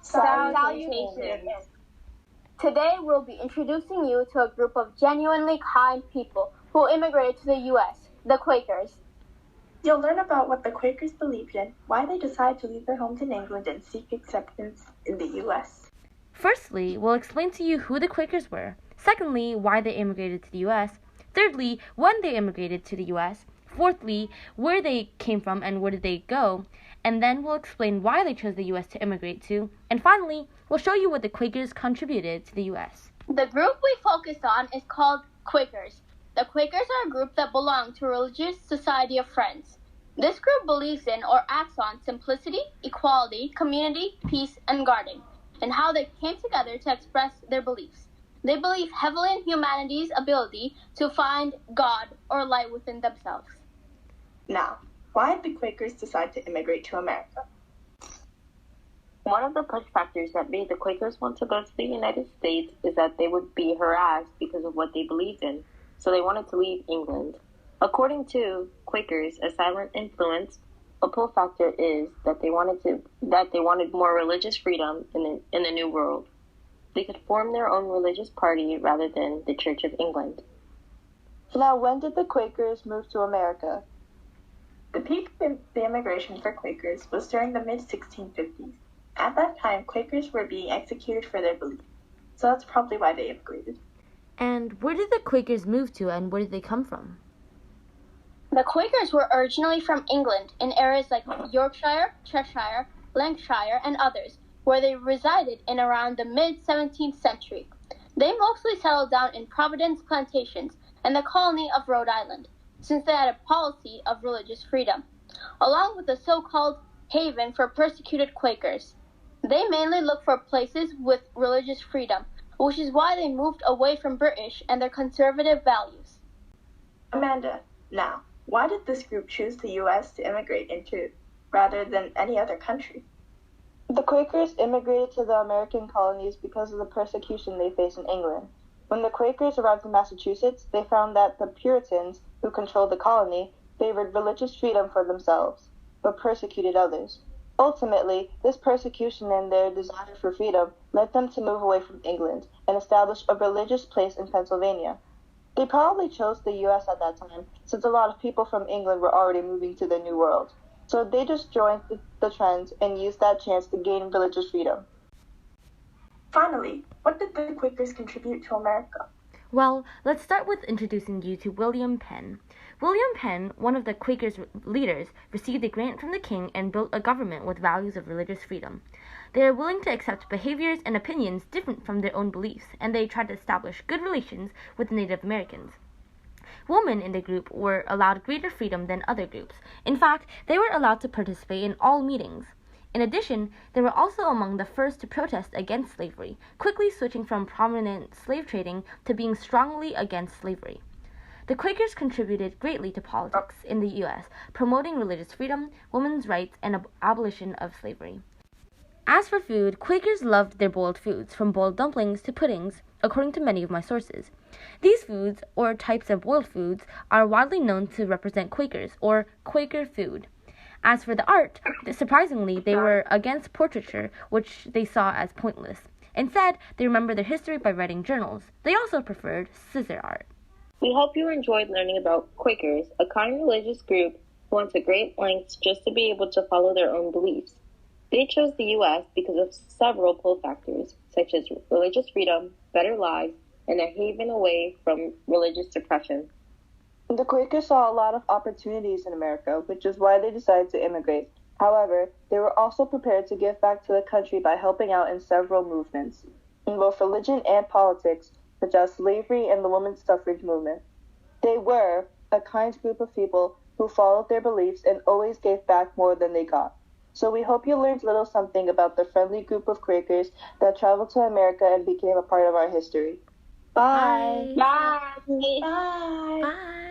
Salutations! Today we'll be introducing you to a group of genuinely kind people who immigrated to the U.S., the Quakers. You'll learn about what the Quakers believed in, why they decided to leave their homes in England and seek acceptance in the U.S. Firstly, we'll explain to you who the Quakers were. Secondly, why they immigrated to the U.S. Thirdly, when they immigrated to the U.S. Fourthly, where they came from and where did they go. And then we'll explain why they chose the U.S. to immigrate to. And finally, we'll show you what the Quakers contributed to the U.S. The group we focused on is called Quakers. The Quakers are a group that belong to a religious society of friends. This group believes in or acts on simplicity, equality, community, peace, and guarding, and how they came together to express their beliefs. They believe heavily in humanity's ability to find God or light within themselves. Now, why did the Quakers decide to immigrate to America? One of the push factors that made the Quakers want to go to the United States is that they would be harassed because of what they believed in, so they wanted to leave England. According to Quakers, a silent influence, a pull factor is that they wanted more religious freedom in the New World. They could form their own religious party rather than the Church of England. Now, when did the Quakers move to America? The peak of the immigration for Quakers was during the mid-1650s. At that time, Quakers were being executed for their belief, so that's probably why they immigrated. And where did the Quakers move to and where did they come from? The Quakers were originally from England in areas like Yorkshire, Cheshire, Lancashire, and others, where they resided in around the mid-17th century. They mostly settled down in Providence plantations and the colony of Rhode Island, since they had a policy of religious freedom, along with the so-called haven for persecuted Quakers. They mainly looked for places with religious freedom, which is why they moved away from British and their conservative values. Amanda, now, why did this group choose the U.S. to immigrate into rather than any other country? The Quakers immigrated to the American colonies because of the persecution they faced in England. When the Quakers arrived in Massachusetts, they found that the Puritans, who controlled the colony, favored religious freedom for themselves, but persecuted others. Ultimately, this persecution and their desire for freedom led them to move away from England and establish a religious place in Pennsylvania. They probably chose the U.S. at that time, since a lot of people from England were already moving to the New World. So they just joined the trend and used that chance to gain religious freedom. Finally, what did the Quakers contribute to America? Well, let's start with introducing you to William Penn. William Penn, one of the Quakers' leaders, received a grant from the king and built a government with values of religious freedom. They are willing to accept behaviors and opinions different from their own beliefs, and they try to establish good relations with Native Americans. Women in the group were allowed greater freedom than other groups. In fact, they were allowed to participate in all meetings. In addition, they were also among the first to protest against slavery, quickly switching from prominent slave trading to being strongly against slavery. The Quakers contributed greatly to politics in the U.S., promoting religious freedom, women's rights, and abolition of slavery. As for food, Quakers loved their boiled foods, from boiled dumplings to puddings, according to many of my sources. These foods, or types of boiled foods, are widely known to represent Quakers, or Quaker food. As for the art, surprisingly, they were against portraiture, which they saw as pointless. Instead, they remember their history by writing journals. They also preferred scissor art. We hope you enjoyed learning about Quakers, a kind religious group who went to great lengths just to be able to follow their own beliefs. They chose the U.S. because of several pull factors, such as religious freedom, better lives, and a haven away from religious suppression. The Quakers saw a lot of opportunities in America, which is why they decided to immigrate. However, they were also prepared to give back to the country by helping out in several movements, in both religion and politics, such as slavery and the women's suffrage movement. They were a kind group of people who followed their beliefs and always gave back more than they got. So we hope you learned a little something about the friendly group of Quakers that traveled to America and became a part of our history. Bye! Bye! Bye! Bye! Bye!